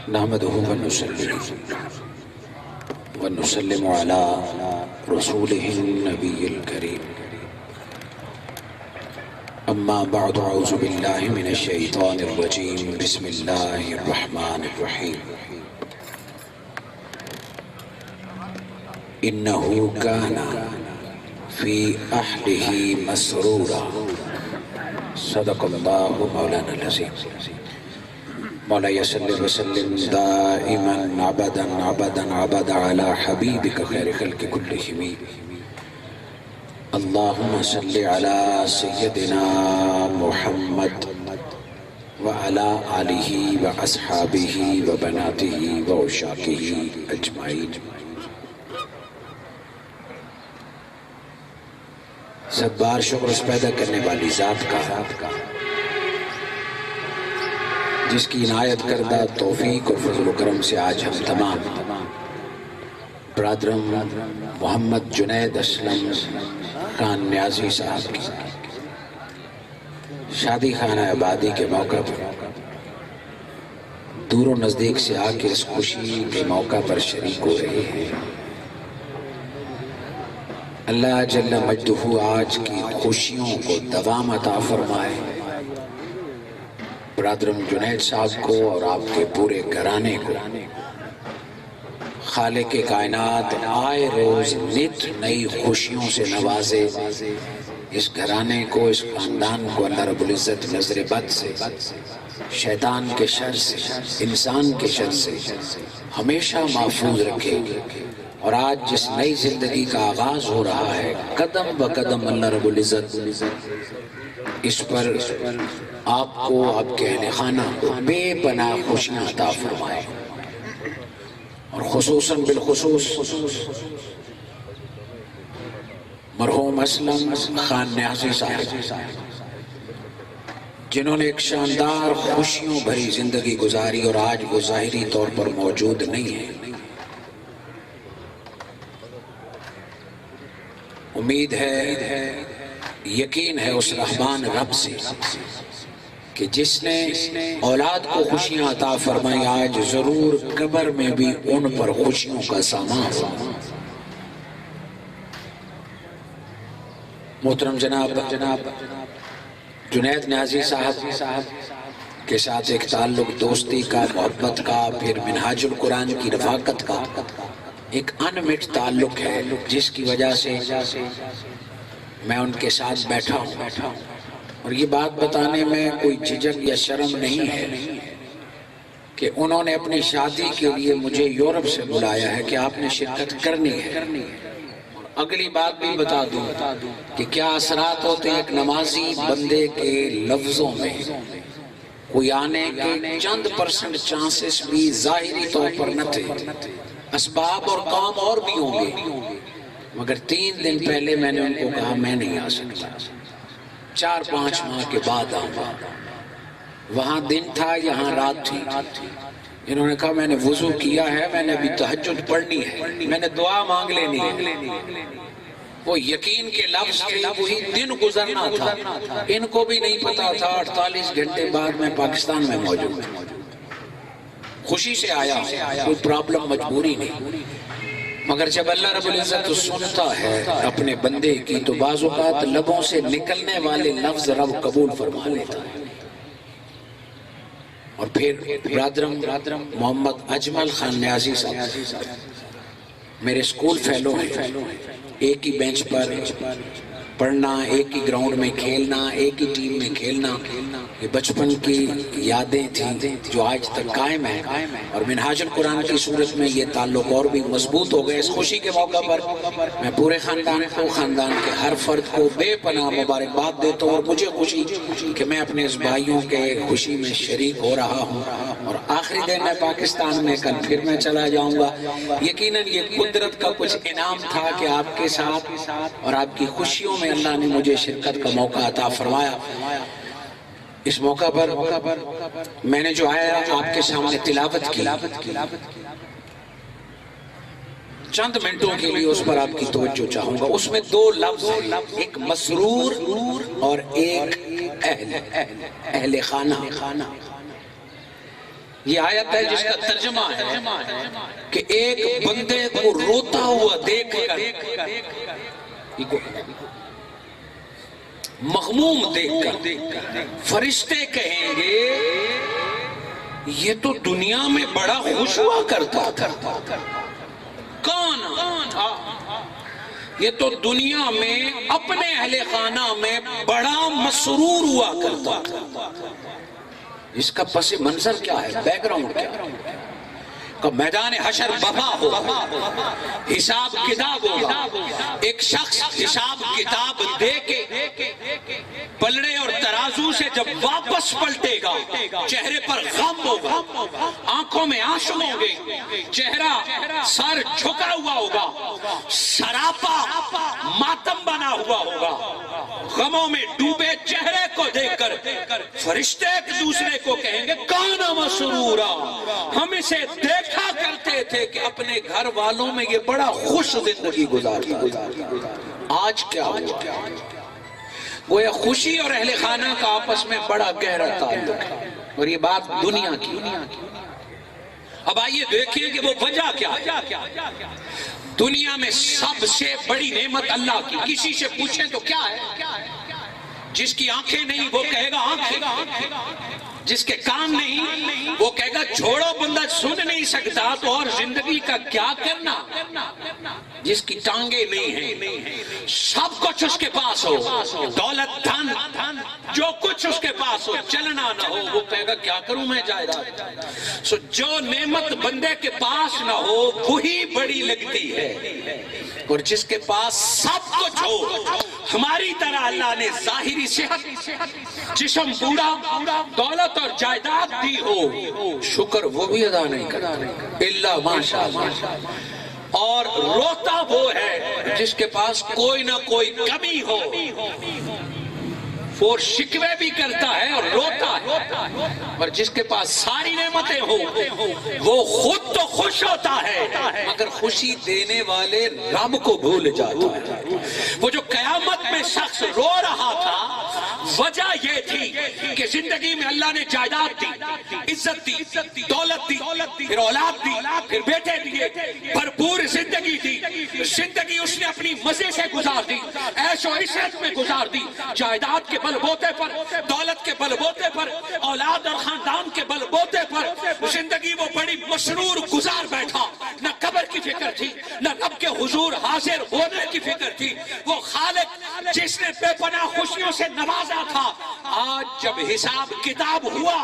نحمده ونسلم على رسوله النبي الكريم أما بعد أعوذ بالله من الشيطان الرجيم بسم الله الرحمن الرحيم إنه كان في أهله مسرورا صدق الله مولانا العظيم مولاي صل وسلم دائما ابدا على حبيبك خير خلق كلهم اللهم صل على سيدنا محمد وعلى آله وأصحابه وبناته وعشاقه أجمعين. سب بار شکر اس پیدا کرنے والی ذات کا جس کی عنایت کردہ توفیق اور فضل و کرم سے آج ہم تمام برادرم محمد جنید اسلم خان نیازی صاحب کی شادی خانہ آبادی کے موقع پر دور و نزدیک سے آ کے اس خوشی کے موقع پر شریک ہو رہے ہیں. اللہ جل مجدہ آج کی خوشیوں کو دوام عطا فرمائے. برادرم جنید صاحب کو اور آپ کے پورے گھرانے کو خالق کائنات آئے روز نت نئی خوشیوں سے نوازے. اس گھرانے کو، اس خاندان کو اللہ رب العزت نظر بد سے، شیطان کے شر سے، انسان کے شر سے ہمیشہ محفوظ رکھے. اور آج جس نئی زندگی کا آغاز ہو رہا ہے، قدم بقدم اللہ رب العزت اس پر آپ کو، آپ کے اہل خانہ کو بے پناہ خوشیاں عطا فرمائے. اور خصوصاً بالخصوص مرحوم اسلم خان نیازی صاحب جنہوں نے ایک شاندار خوشیوں بھری زندگی گزاری اور آج وہ ظاہری طور پر موجود نہیں ہیں. امید ہے، یقین ہے اس رحمان رب سے کہ جس نے اولاد کو خوشیاں عطا فرمائی، آج ضرور قبر میں بھی ان پر خوشیوں کا سامان ہو. محترم جناب جنید نیازی صاحب کے ساتھ ایک تعلق دوستی کا، محبت کا، پھر منہاج القرآن کی رفاقت کا ایک انمٹ تعلق ہے، جس کی وجہ سے میں ان کے ساتھ بیٹھا ہوں. اور یہ بات بتانے میں کوئی جھجک یا شرم نہیں ہے کہ انہوں نے اپنی شادی کے لیے مجھے یورپ سے بلایا ہے کہ آپ نے شرکت کرنی ہے. اگلی بات بھی بتا دوں کہ کیا اثرات ہوتے ہیں ایک نمازی بندے کے لفظوں میں. کوئی آنے کے چند % چانسز بھی ظاہری طور پر نہ تھے. اسباب اور کام اور بھی ہوں گے، مگر 3 دن پہلے میں نے ان کو کہا میں نہیں آ سکتا، 4-5 ماہ کے بعد آؤں گا. وہاں دن تھا، یہاں رات تھی. انہوں نے کہا میں نے وضو کیا ہے، میں نے ابھی تہجد پڑھنی ہے، میں نے دعا مانگ لینی ہے. وہ یقین کے لفظ تھے، وہی دن گزرنا تھا. ان کو بھی نہیں پتا تھا 48 گھنٹے بعد میں پاکستان میں موجود ہوں. خوشی سے آیا، کوئی پرابلم مجبوری نہیں. مگر جب اللہ رب العزت سنتا ہے اپنے بندے کی تو بعض اوقات لبوں سے نکلنے والے لفظ رب قبول فرما لیتا ہے. اور پھر برادرم محمد اجمل خان نیازی صاحب میرے سکول فیلو ہیں. ایک ہی بینچ پر پڑھنا، ایک ہی گراؤنڈ میں کھیلنا، ایک ہی ٹیم میں کھیلنا، یہ بچپن کی یادیں تھیں جو آج تک قائم ہیں. اور منہاج القرآن کی صورت میں یہ تعلق اور بھی مضبوط ہو گئے. اس خوشی کے موقع پر میں پورے خاندان کو، خاندان کے ہر فرد کو بے پناہ مبارکباد دیتا ہوں. اور مجھے خوشی کہ میں اپنے اس بھائیوں کے خوشی میں شریک ہو رہا ہوں. اور آخری دن ہے پاکستان میں، کل پھر میں چلا جاؤں گا. یقیناً یہ قدرت کا کچھ انعام تھا کہ آپ کے ساتھ اور آپ کی خوشیوں میں اللہ نے مجھے شرکت کا موقع عطا فرمایا. اس موقع پر میں نے جو آیا آپ کے سامنے تلاوت کی، چند منٹوں کے لیے اس پر آپ کی توجہ چاہوں گا. اس میں 2 لفظ ہیں، ایک مسرور اور ایک اہل خانہ. یہ آیت ہے جس کا ترجمہ ہے کہ ایک بندے کو روتا ہوا دیکھ کر، مغموم دیکھ کر فرشتے کہیں گے یہ تو دنیا میں بڑا خوش ہوا کرتا تھا۔ کون؟ یہ تو دنیا میں اپنے اہل خانہ میں بڑا مسرور ہوا کرتا تھا۔ اس کا پس منظر کیا ہے، بیک گراؤنڈ کیا ہے؟ کہ میدان حشر بفا ہو، حساب کتاب ہوگا، ایک شخص حساب کتاب دے کے پلڑے اور ترازو سے جب واپس پلٹے گا، چہرے پر غم ہوگا، آنکھوں میں آنسو ہوں گے، چہرہ سر جھکا ہوا ہوگا، سراپا ماتم بنا ہوا ہوگا، غموں میں ڈوبے چہرے کو دیکھ کر فرشتے ایک دوسرے کو کہیں گے کانا مسرورا، ہم اسے دیکھا کرتے تھے کہ اپنے گھر والوں میں یہ بڑا خوش زندگی گزارتا۔ آج کیا ہوا؟ گویا خوشی اور اہل خانہ کا آپس میں بڑا گہرا تعلق ہے، اور یہ بات دنیا کی۔ اب آئیے دیکھیں کہ وہ وجہ کیا ہے۔ دنیا میں سب سے بڑی نعمت اللہ کی، کسی سے پوچھیں تو کیا ہے؟ جس کی آنکھیں نہیں وہ کہے گا آنکھیں، جس کے کان نہیں وہ کہے گا چھوڑو بندہ سن نہیں سکتا تو اور زندگی کا کیا کرنا، جس کی ٹانگیں نہیں ہیں، سب کچھ اس کے پاس ہو، دولت دھن جو کچھ اس کے پاس ہو، چلنا نہ ہو، وہ کہے گا کیا کروں میں جائیداد۔ سو جو نعمت بندے کے پاس نہ ہو وہی بڑی لگتی ہے، اور جس کے پاس سب کچھ ہو، ہماری طرح اللہ نے ظاہری صحت، جسم پورا، دولت اور جائیداد دی ہو، شکر وہ بھی ادا نہیں کرتا الا ماشاءاللہ۔ اور روتا وہ ہے جس کے پاس کوئی نہ کوئی کمی ہو، وہ شکوے بھی کرتا ہے اور روتا ہے، اور جس کے پاس ساری نعمتیں ہو وہ خود تو خوش ہوتا ہے مگر خوشی دینے والے رب کو بھول جاتا ہے۔ وہ جو قیامت میں شخص رو رہا تھا وجہ یہ تھی کہ زندگی میں اللہ نے جائیداد دی، عزت دی، دولت دی، پھر اولاد دی، پھر بیٹے دیے، بھرپور زندگی دی، زندگی اس نے اپنی مزے سے گزار دی، عیش و عشرت میں گزار دی، جائیداد کے بل بوتے پر، دولت کے بل بوتے پر، اولاد اور خاندان کے بل بوتے پر زندگی وہ بڑی مسرور گزار بیٹھا۔ نہ قبر کی فکر تھی، نہ رب کے حضور حاضر ہونے کی فکر تھی۔ وہ خالق جس نے بے پناہ خوشیوں سے نوازا تھا، آج جب حساب کتاب ہوا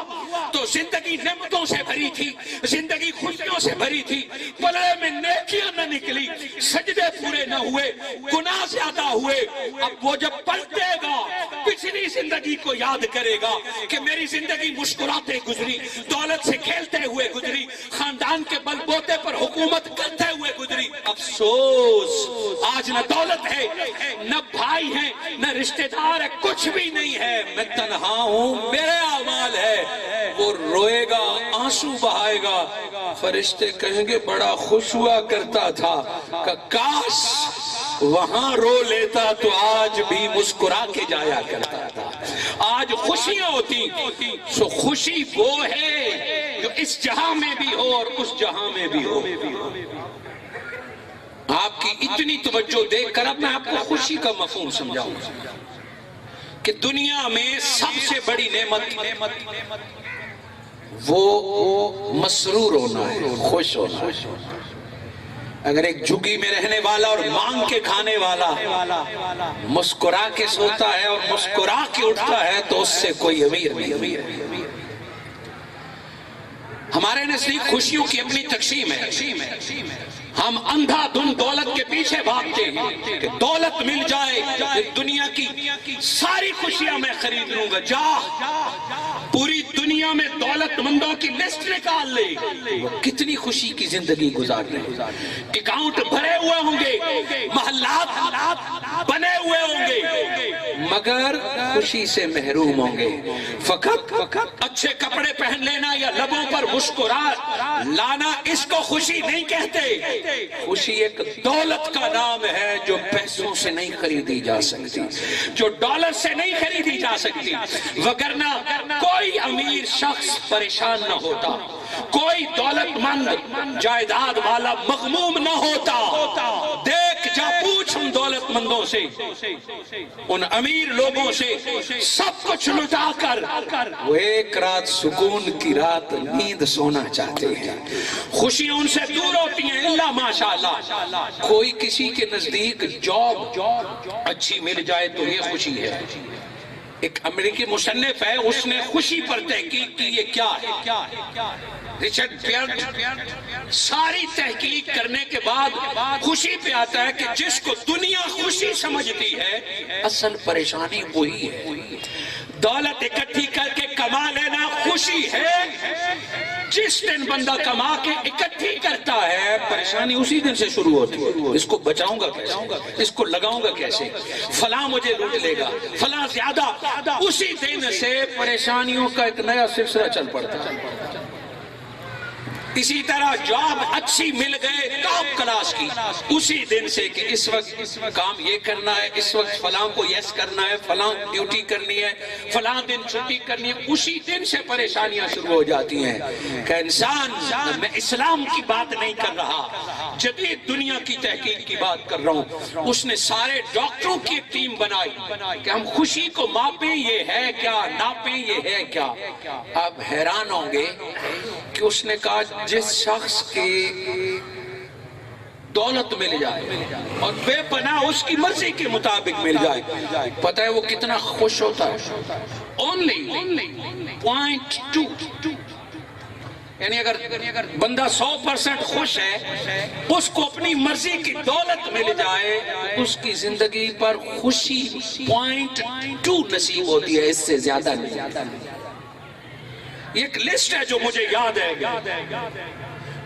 تو زندگی نعمتوں سے بھری تھی، زندگی خوشیوں سے بھری تھی، پلڑے میں نیکیاں نہ نکلی، سجدے پورے نہ ہوئے، گناہ زیادہ ہوئے۔ اب وہ جب پلٹے گا پچھلی زندگی کو یاد کرے گا کہ میری زندگی مسکراتے گزری، دولت سے کھیلتے ہوئے گزری، خاندان کے بل بوتے پر حکومت کرتے ہوئے گزری۔ افسوس آج نہ دولت ہے، نہ بھائی ہیں، نہ رشتہ دار ہے، کچھ بھی نہیں ہے، میں تنہا ہوں، میرے اعمال ہے۔ وہ روئے گا، آنسو بہائے گا، فرشتے کہیں گے بڑا خوش ہوا کرتا تھا کہ کاش وہاں رو لیتا تو آج بھی مسکرا کے جایا کرتا تھا، آج خوشیاں ہوتی۔ سو خوشی وہ ہے جو اس جہاں میں بھی ہو اور اس جہاں میں بھی ہو۔ آپ کی اتنی توجہ دیکھ کر اب میں آپ کو خوشی کا مفہوم سمجھاؤں گا کہ دنیا میں سب سے بڑی نعمت وہ مسرور ہونا ہے، خوش ہونا ہے۔ اگر ایک جھگی میں رہنے والا اور مانگ کے کھانے والا مسکرا کے سوتا ہے اور مسکرا کے اٹھتا ہے تو اس سے کوئی امیر نہیں۔ ہمارے نزدیک خوشیوں کی اپنی تقسیم ہے، ہم اندھا دھن دولت کے پیچھے بھاگتے ہیں کہ دولت مل جائے دنیا کی ساری خوشیاں میں خرید لوں گا۔ جا پوری دنیا میں دولت مندوں کی لسٹ نکال لے، وہ کتنی خوشی کی زندگی گزار رہے ہیں، اکاؤنٹ بھرے ہوئے ہوں گے، محلات بنے ہوئے ہوں گے، مگر خوشی سے محروم ہوں گے۔ فقط اچھے کپڑے پہن لینا یا لبوں پر مسکرا لانا اس کو خوشی نہیں کہتے، خوشی ایک دولت کا نام ہے جو پیسوں سے نہیں خریدی جا سکتی، جو ڈالر سے نہیں خریدی جا سکتی، وگرنہ کوئی امیر شخص پریشان نہ ہوتا، کوئی دولت مند جائیداد والا مغموم نہ ہوتا۔ دیکھ جا پوچھ ان دولت مندوں سے، ان امیر لوگوں سے، سب کچھ لٹا کر وہ ایک رات سکون کی رات نیند سونا چاہتے ہیں، خوشیاں ان سے دور ہوتی ہیں اللہ ماشاءاللہ۔ کوئی کسی کے نزدیک جاب اچھی مل جائے تو یہ خوشی ہے۔ ایک امریکی مصنف ہے، اس نے خوشی پر تحقیق کی، یہ کیا ہے؟ رچرڈ پیئرٹ ساری تحقیق کرنے کے بعد خوشی پہ آتا ہے کہ جس کو دنیا خوشی سمجھتی ہے اصل پریشانی وہی ہے۔ دولت اکٹھی کر کے کما لینا خوشی ہے، جس دن بندہ کما کے اکٹھی کرتا ہے پریشانی اسی دن سے شروع ہوتی ہے۔ اس کو بچاؤں گا کیسے، اس کو لگاؤں گا کیسے، فلاں مجھے لوٹ لے گا، فلاں زیادہ، اسی دن سے پریشانیوں کا ایک نیا سلسلہ چل پڑتا ہے۔ اسی طرح جاب اچھی مل گئے ٹاپ کلاس کی، اسی دن سے کہ اس وقت کام یہ کرنا ہے، اس وقت فلاں کو یس کرنا ہے، فلاں ڈیوٹی کرنی ہے، فلاں دن چھٹی کرنی ہے، اسی دن سے پریشانیاں شروع ہو جاتی ہیں۔ کہ انسان، میں اسلام کی بات نہیں کر رہا، جدید دنیا کی تحقیق کی بات کر رہا ہوں۔ اس نے سارے ڈاکٹروں کی ایک ٹیم بنائی کہ ہم خوشی کو ماپیں یہ ہے کیا، ناپیں یہ ہے کیا۔ آپ حیران ہوں گے کہ اس نے کہا جس شخص کی دولت مل جائے اور بے پناہ اس کی مرضی کے مطابق مل جائے، پتہ ہے وہ کتنا خوش ہوتا ہے؟ only 0.2، یعنی اگر بندہ 100% خوش ہے، اس کو اپنی مرضی کی دولت مل جائے، اس کی زندگی پر خوشی 0.2 نصیب ہوتی ہے، اس سے زیادہ نہیں۔ ایک لسٹ ہے جو مجھے یاد ہے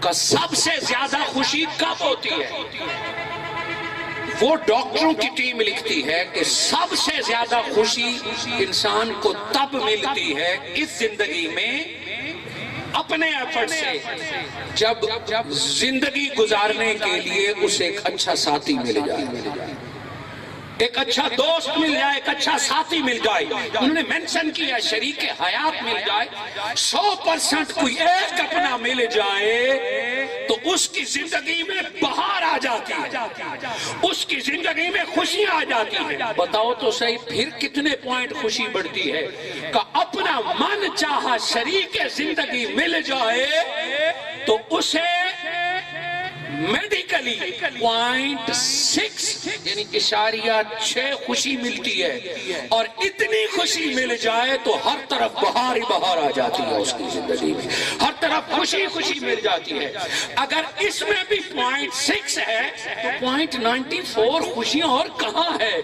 کہ سب سے زیادہ خوشی کب ہوتی ہے۔ وہ ڈاکٹروں کی ٹیم لکھتی ہے کہ سب سے زیادہ خوشی انسان کو تب ملتی ہے اس زندگی میں اپنے ایفرٹ سے، جب زندگی گزارنے کے لیے اسے ایک اچھا ساتھی مل جائے، ایک اچھا دوست مل جائے، ایک اچھا ساتھی مل جائے۔ انہوں نے مینشن کیا شریک حیات مل جائے، 100% کوئی ایک اپنا مل جائے تو اس کی زندگی میں بہار آ جاتی ہے، اس کی زندگی میں خوشی آ جاتی ہے۔ بتاؤ تو صحیح پھر کتنے پوائنٹ خوشی بڑھتی ہے کہ اپنا من چاہا شریک زندگی مل جائے تو اسے میڈیکلی 0.6 یعنی 0.6 خوشی ملتی ہے، اور اتنی خوشی مل جائے تو ہر طرف بہار ہی بہار آ جاتی ہے اس کی زندگی میں، ہر طرف خوشی خوشی مل جاتی ہے۔ اگر اس میں بھی 0.6 ہے تو 0.94 خوشیاں اور کہاں ہے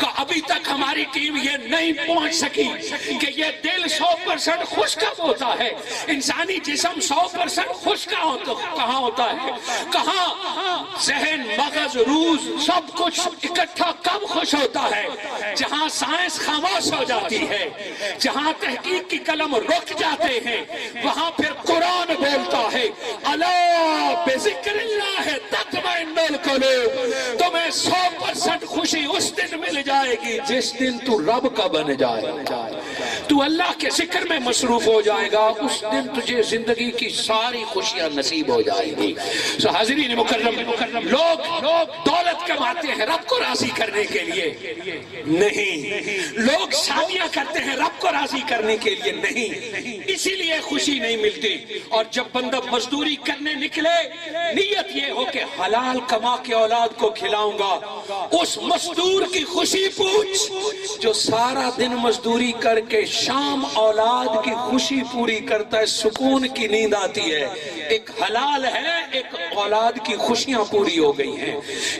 کہ ابھی تک ہماری ٹیم یہ نہیں پہنچ سکی کہ یہ دل 100% خوش کب ہوتا ہے، انسانی جسم 100% خوش کہاں ہوتا ہے، کہاں ذہن، مغز، روح سب کچھ اکٹھا کب خوش ہوتا ہے؟ جہاں سائنس خاموش ہو جاتی ہے، جہاں تحقیق کی قلم رک جاتے ہیں، وہاں پھر قرآن بولتا ہے الا بذکر اللہ تطمئن القلوب۔ تمہیں 100% خوشی اس دن مل جائے گی جس دن تو رب کا بن جائے، تو اللہ کے ذکر میں مصروف ہو جائے گا، اس دن تجھے زندگی کی ساری خوشیاں نصیب ہو جائیں گی۔ سو حاضرین مکرم، لوگ دولت کماتے ہیں رب کو راضی کرنے کے لیے نہیں، لوگ شادیاں کرتے ہیں رب کو راضی کرنے کے لیے نہیں، اسی لیے خوشی نہیں ملتی۔ اور جب بندہ مزدوری کرنے نکلے، نیت یہ ہو کہ حلال کما کے اولاد کو کھلاؤں گا، اس مزدور کی خوشی پوچھ جو سارا دن مزدوری کر کے شام اولاد کی خوشی پوری کرتا ہے، سکون کی نیند آتی ہے۔ ایک حلال ہے، ایک اولاد کی خوشیاں پوری ہو گئی ہیں۔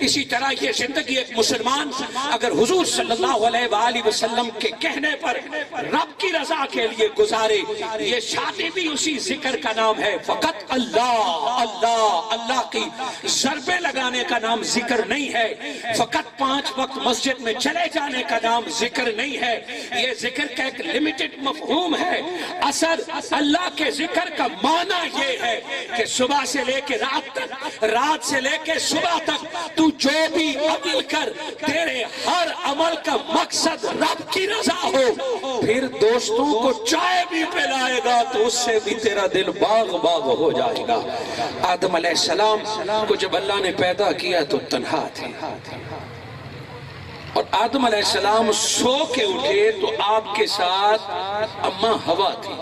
اسی طرح یہ زندگی ایک مسلمان اگر حضور صلی اللہ علیہ وآلہ وسلم کے کہنے پر رب کی رضا کے لیے گزارے، یہ شادی بھی اسی ذکر کا نام ہے، فقط اللہ اللہ اللہ کی ضربے لگانے کا نام ذکر نہیں ہے، فقط فقط 5 وقت مسجد میں چلے جانے کا نام ذکر نہیں ہے، یہ ذکر کا ایک لیمیٹڈ مفہوم ہے۔ اثر اللہ کے ذکر کا معنی یہ ہے کہ صبح سے لے کے رات تک، رات سے لے کے صبح تک تو جو بھی عمل کر، تیرے ہر عمل کا مقصد رب کی رضا ہو، پھر دوستوں کو چائے بھی پلائے گا تو اس سے بھی تیرا دل باغ باغ ہو جائے گا۔ آدم علیہ السلام کو جب اللہ نے پیدا کیا تو تنہا تھے، اور آدم علیہ السلام سو کے اٹھے تو آپ کے ساتھ اماں ہوا تھی،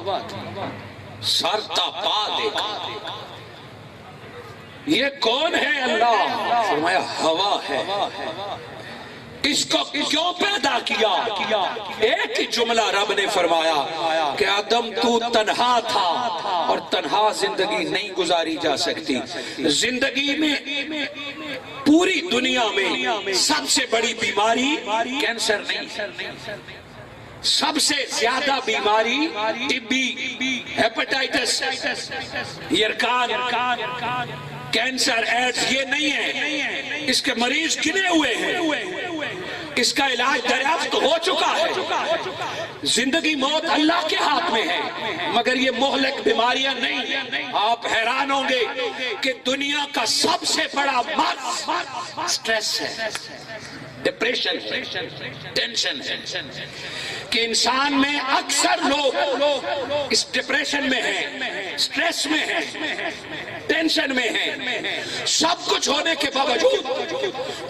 سر تا پا دیکھا، یہ کون ہے؟ اللہ۔ فرمایا ہوا ہے۔ اس کو کیوں پیدا کیا؟ ایک ہی جملہ رب نے فرمایا کہ آدم تو تنہا تھا اور تنہا زندگی نہیں گزاری جا سکتی۔ زندگی میں پوری دنیا میں سب سے بڑی بیماری کینسر نہیں، سب سے زیادہ بیماری ٹبی، ہیپاٹائٹس، یرکان، کینسر، ایڈز یہ نہیں ہے۔ اس کے مریض گنے ہوئے ہیں، اس کا علاج دریافت ہو چکا ہے۔ زندگی موت اللہ کے ہاتھ میں ہے، مگر یہ مہلک بیماریاں نہیں۔ آپ حیران ہوں گے کہ دنیا کا سب سے بڑا مرض سٹریس ہے، ڈپریشن ہے، ٹینشن ہے، کہ انسان میں اکثر لوگ اس ڈپریشن میں ہیں، سٹریس میں ہیں، ٹینشن میں ہیں۔ سب کچھ ہونے کے باوجود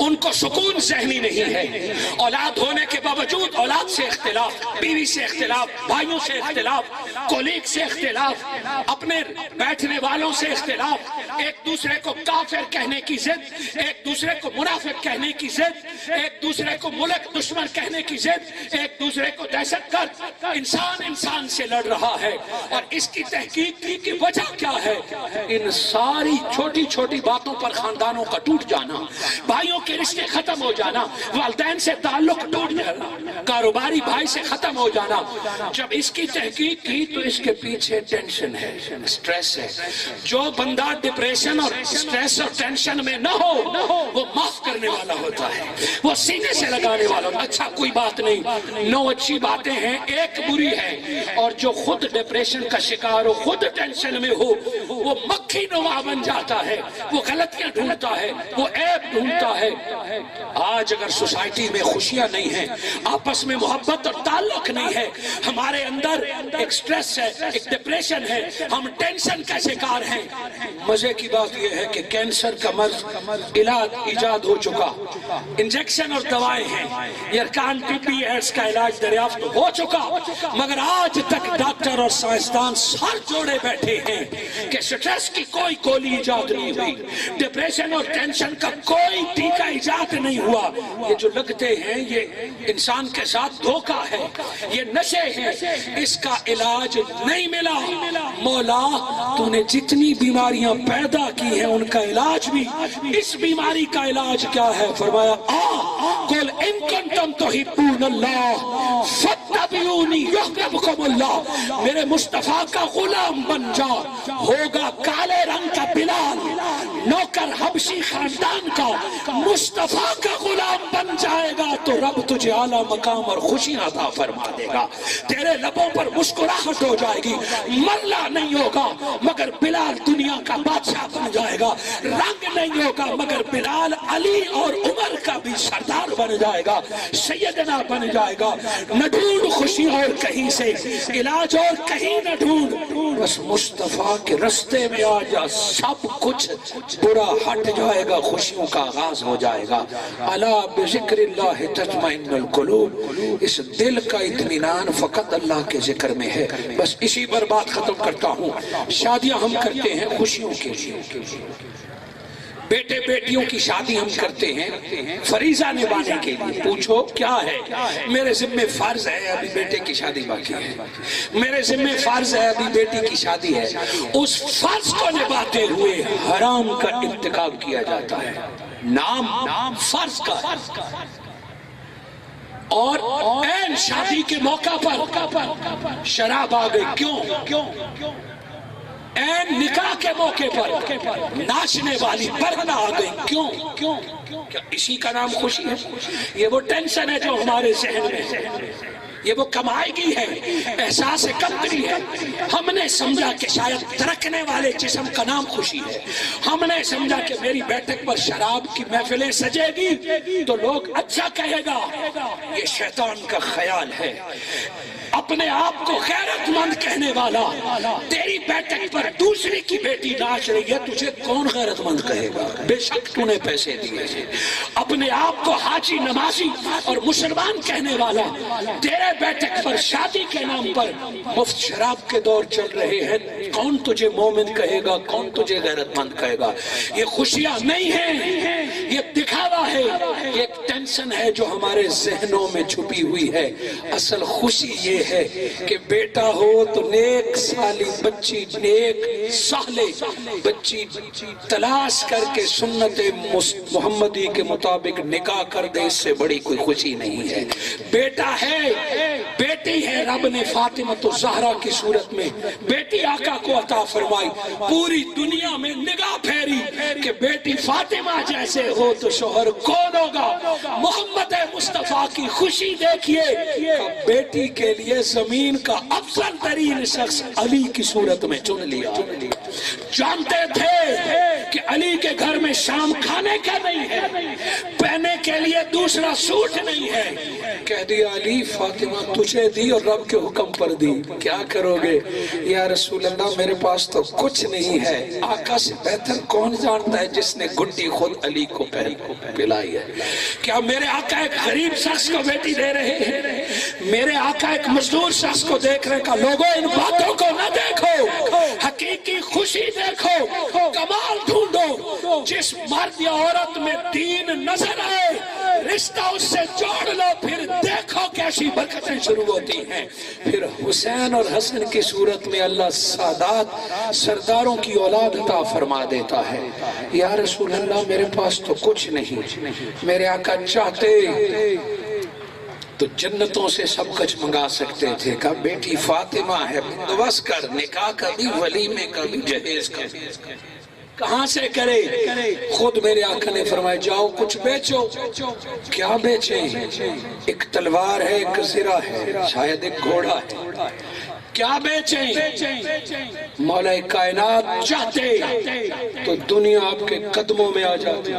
ان کو سکون ذہنی نہیں ہے، اولاد ہونے کے باوجود اولاد سے اختلاف، بیوی سے اختلاف، بھائیوں سے اختلاف، کولیگ سے اختلاف، اپنے بیٹھنے والوں سے اختلاف، ایک دوسرے کو کافر کہنے کی ضد، ایک دوسرے کو منافق کہنے کی ضد، ایک دوسرے کو ملک دشمن کہنے کی ضد، ایک دوسرے کو دہشت گرد۔ انسان سے لڑ رہا ہے، اور اس کی تحقیق کی وجہ کیا ہے؟ ان ساری چھوٹی چھوٹی باتوں پر خاندانوں کا ٹوٹ جانا، بھائیوں کے رشتے ختم ہو جانا، والدین سے تعلق ٹوٹ جانا، کاروباری بھائی سے ختم ہو جانا۔ جب اس کی تحقیق کی تو اس کے پیچھے ٹینشن ہے، سٹریس ہے۔ جو بندہ ڈپریشن اور سٹریس اور ٹینشن میں نہ ہو وہ معاف کرنے والا ہوتا ہے، وہ سینے سے لگانے والا ہوتا ہے۔ اچھا کوئی بات نہیں، 9 اچھی باتیں ہیں، ایک بری ہے، اور جو خود ڈپریشن کا شکار ہو، خود ٹینشن میں ہو، وہ مکھی نوا بن جاتا ہے، وہ غلطیاں ڈھونڈتا ہے، وہ عیب ڈھونڈتا ہے۔ آج اگر سوسائٹی میں خوشیاں نہیں ہیں، آپس میں محبت اور تعلق نہیں ہے، ہمارے اندر ایک سٹریس ہے، ایک ڈپریشن ہے، ہم ٹینشن کا شکار ہیں۔ مزے کی بات یہ ہے کہ کینسر کا مرض علاج ایجاد ہو چکا، انجیکشن اور دوائیں ہیں، یرکان ٹبی ایڈز کا علاج دریافت ہو چکا، مگر آج تک ڈاکٹر اور سائنسدان سر جوڑے بیٹھے ہیں کہ سٹریس کی کوئی گولی ایجاد نہیں ہوئی، ڈپریشن اور ٹینشن کا کوئی ٹیکہ ایجاد نہیں ہوا۔ یہ جو لگتے ہیں یہ انسان کے ساتھ دھوکہ ہے، یہ نشے ہیں، اس کا علاج نہیں ملا۔ مولا تو نے جتنی بیماریاں پیدا کی ہیں ان کا علاج بھی، اس بیماری کا علاج کیا ہے؟ فرمایا قل ان کنتم تحبون اللہ فاتبعونی یحببکم اللہ۔ میرے مصطفیٰ کا غلام بن جا، ہوگا کالے رنگ کا بلال، نوکر حبشی خاندان کا، مصطفیٰ کا غلام بن جائے گا تو رب تجھے اعلیٰ مقام اور خوشیاں عطا فرما دے گا، تیرے لبوں پر مسکراہٹ ہو جائے گی، مرلہ نہیں ہوگا مگر بلال دنیا کا بادشاہ بن جائے گا، رنگ نہیں ہوگا مگر بلال علی اور عمر کا بھی سردار بن جائے گا، سیدنا بن جائے گا۔ نہ ڈھونڈ خوشی اور کہیں سے، علاج اور کہیں نہ ڈھونڈ، بس مصطفیٰ کے رستے میں آ جا، سب کچھ برا ہٹ جائے گا، خوشیوں کا آغاز ہو جائے گا۔ الا بذکر اللہ تطمئن القلوب، اس دل کا اطمینان فقط اللہ کے ذکر میں ہے۔ بس اسی پر بات ختم کرتا ہوں۔ شادیاں ہم کرتے ہیں خوشیوں کے لیے، بیٹے بیٹیوں کی شادی ہم کرتے ہیں فریضہ نبھانے کے لیے۔ پوچھو کیا ہے؟ میرے ذمہ فرض ہے، ابھی بیٹے کی شادی باقی ہے، میرے ذمہ فرض ہے، ابھی بیٹی کی شادی ہے۔ اس فرض کو نبھاتے ہوئے حرام کا ارتکاب کیا جاتا ہے، نام فرض کا، اور این شادی کے موقع پر شراب آ گئی۔ کیوں؟ این نکاح کے موقع پر ناچنے والی برہنہ آ گئی. کیوں؟ کیا اسی کا نام خوشی ہے؟ یہ وہ ٹینشن ہے جو ہمارے ذہن میں ہے، یہ وہ کمائیگی ہے، احساس کمتری ہے. ہم نے سمجھا کہ شاید ترکنے والے جسم کا نام خوشی ہے. ہم نے سمجھا کہ میری بیٹھک پر شراب کی محفلیں سجے گی تو لوگ اچھا کہے گا. یہ شیطان کا خیال ہے. اپنے آپ کو غیرت مند کہنے والا تیری بیٹھک پر دوسری کی بیٹی ناچ رہی ہے، تجھے کون غیرت مند کہے گا؟ بے شک تو نے پیسے دیے ہیں. اپنے آپ کو حاجی نمازی اور مسلمان کہنے والا تیرے بیٹھک پر شادی کے نام پر مفت شراب کے دور چل رہے ہیں، کون تجھے مومن کہے گا؟ کون تجھے غیرت مند کہے گا؟ یہ خوشیاں نہیں ہیں، یہ دکھاوا ہے، یہ ایک ٹینشن ہے جو ہمارے ذہنوں میں چھپی ہوئی ہے. اصل خوشی یہ ہے کہ بیٹا ہو تو نیک سالی بچی، نیک سالے بچی تلاش کر کے سنت محمدی کے مطابق نکاح کر دے، اس سے بڑی کوئی خوشی نہیں ہے. بیٹا ہے، بیٹی ہے، رب نے فاطمہ الزہرا کی صورت میں بیٹی آقا کو عطا فرمائی. پوری دنیا میں نگاہ پھیری کہ بیٹی فاطمہ جیسے ہو تو شوہر کون ہوگا؟ محمد مصطفیٰ کی خوشی دیکھیے، بیٹی کے لیے زمین کا افضل ترین شخص علی کی صورت میں چن لیا. جانتے تھے کہ علی کے گھر میں شام کھانے کا نہیں ہے، پہنے کے لیے دوسرا سوٹ نہیں ہے. کہہ دیا علی فاطمہ تجھے دی اور رب کے حکم پر دی، کیا کرو گے؟ یا رسول اللہ میرے پاس تو کچھ نہیں ہے. آقا سے بہتر کون جانتا ہے جس نے گھٹی خود علی کو پلائی ہے. کیا میرے آقا ایک غریب شخص کو بیٹی دے رہے ہیں؟ میرے آقا ایک مزدور شخص کو دیکھ رہے. کا لوگوں ان باتوں کو نہ دیکھو، حقیقی خوشی دیکھو، کمال ڈھونڈو. جس مرد یا عورت میں دین نظر آئے رشتہ اس سے جوڑ لو، پھر دیکھو کیسی برکتیں شروع ہوتی ہیں. پھر حسین اور حسن کی صورت میں اللہ سادات سرداروں کی اولاد عطا فرما دیتا ہے. یا رسول اللہ میرے پاس تو کچھ نہیں، میرے آقا چاہتے تو جنتوں سے سب کچھ منگا سکتے تھے. کہا بیٹی فاطمہ ہے، بندوبست کر، نکاح کا بھی، ولیمے کا بھی، جہیز کا بھی. کہاں سے کرے؟ خود میرے آقا نے فرمایا جاؤ کچھ بیچو. کیا بیچیں؟ ایک تلوار ہے، ایک زرہ ہے، شاید ایک گھوڑا ہے. کیا بیچیں؟ مولا کائنات چاہتے تو دنیا آپ کے قدموں میں آ جاتی.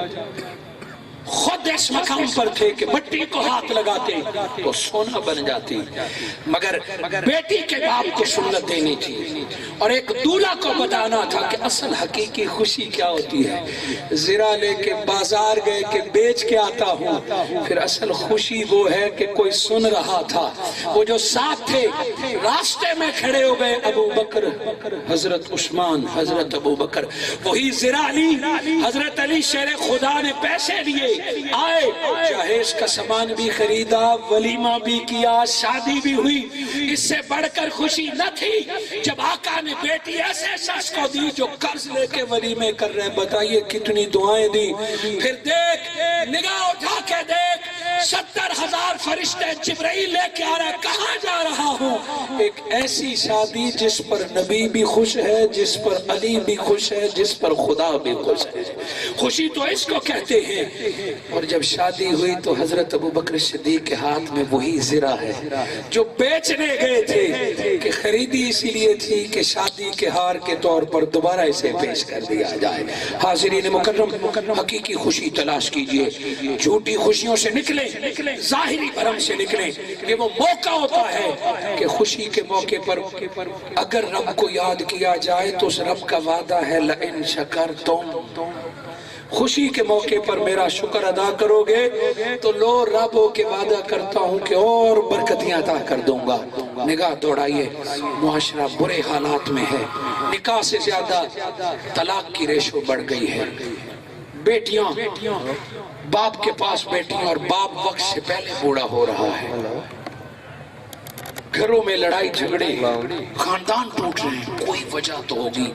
خود اس مقام پر تھے کہ مٹی کو ہاتھ لگاتے تو سونا بن جاتی. مگر بیٹی کے باپ کو سنت دینی تھی اور ایک دولہا کو بتانا تھا کہ اصل حقیقی خوشی کیا ہوتی ہے. زرہ لے کے بازار گئے کہ بیچ کے آتا ہوں. پھر اصل خوشی وہ ہے کہ کوئی سن رہا تھا. وہ جو ساتھ تھے راستے میں کھڑے ہو گئے، ابو بکر، حضرت عثمان، حضرت ابو بکر. وہی زرہ علی، حضرت علی شیر خدا نے پیسے لیے آئے، جہیز کا سامان بھی خریدا، ولیمہ بھی کیا، شادی بھی ہوئی. اس سے بڑھ کر خوشی نہ تھی جب آقا نے بیٹی ایسے شخص کو دی جو قرض لے کے ولیمے کر رہے ہیں. بتائیے کتنی دعائیں دی. پھر دیکھ، نگاہ اٹھا کے دیکھ، 70,000 فرشتے جبرائیل لے کے آ رہا ہے. کہاں جا رہا ہوں؟ ایک ایسی شادی جس پر نبی بھی خوش ہے، جس پر علی بھی خوش ہے، جس پر خدا بھی خوش ہے. خوشی تو اس کو کہتے ہیں. اور جب شادی ہوئی تو حضرت ابو بکر صدیق کے ہاتھ میں وہی زرہ ہے جو بیچنے گئے تھے کہ خریدی اسی لیے تھی کہ شادی کے ہار کے طور پر دوبارہ اسے پیش کر دیا جائے. حاضرین مکرم، حقیقی خوشی تلاش کیجئے. جھوٹی خوشیوں سے نکلیں، ظاہری بھرم سے نکلیں. یہ وہ موقع ہوتا ہے کہ خوشی کے موقع پر اگر رب کو یاد کیا جائے تو اس رب کا وعدہ ہے لئن شکرتم. خوشی کے موقع پر میرا شکر ادا کرو گے تو لو رب ہو کے وعدہ کرتا ہوں کہ اور برکتیاں عطا کر دوں گا. نگاہ دوڑائیے، معاشرہ برے حالات میں ہے. نکاح سے زیادہ طلاق کی ریشو بڑھ گئی ہے. بیٹیاں باپ کے پاس بیٹیاں اور باپ وقت سے پہلے بوڑھا ہو رہا ہے. گھروں میں لڑائی جھگڑے، خاندان ٹوٹ رہے ہیں، کوئی وجہ تو ہوگی،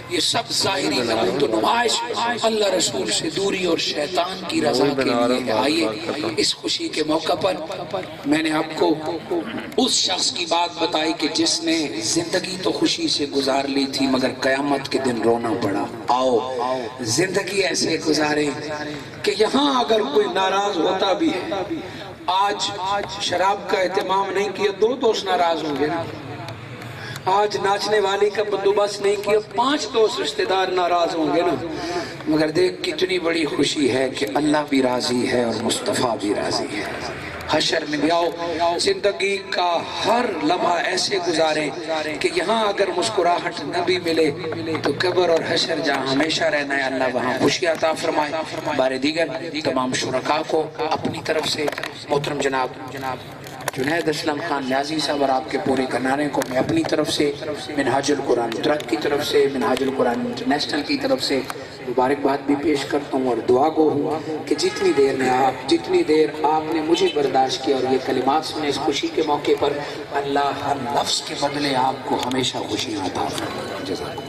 یہ سب ظاہری نمود و نمائش اللہ رسول سے دوری اور شیطان کی رضا کے لیے ہے۔ آئیے اس خوشی کے موقع پر میں نے آپ کو اس شخص کی بات بتائی کہ جس نے زندگی تو خوشی سے گزار لی تھی مگر قیامت کے دن رونا پڑا۔ آؤ زندگی ایسے گزارے کہ یہاں اگر کوئی ناراض ہوتا بھی ہے، آج شراب کا اہتمام نہیں کیا 2 دوست ناراض ہوں گے نا، آج ناچنے والے کا بندوبست نہیں کیا 5 دوست رشتہ دار ناراض ہوں گے نا، مگر دیکھ کتنی بڑی خوشی ہے کہ اللہ بھی راضی ہے اور مصطفیٰ بھی راضی ہے۔ حشر میں بھی آؤ زندگی کا ہر لمحہ ایسے گزارے کہ یہاں اگر مسکراہٹ نہ بھی ملے تو قبر اور حشر جہاں ہمیشہ رہنا ہے، اللہ وہاں خوشی عطا فرمائے۔ بارے دیگر تمام شرکاء کو اپنی طرف سے محترم جناب جنید اسلم خان نیازی صاحب اور آپ کے پورے گھرانے کو میں اپنی طرف سے، منہاج القرآن ٹرک کی طرف سے، منہاج القرآن انٹرنیشنل کی طرف سے مبارکباد بھی پیش کرتا ہوں اور دعا گو ہوں کہ جتنی دیر آپ نے مجھے برداشت کیا اور یہ کلمات سنے اس خوشی کے موقع پر، اللہ ہر لفظ کے بدلے آپ کو ہمیشہ خوشیاں عطا فرمائے۔ جزاک اللہ۔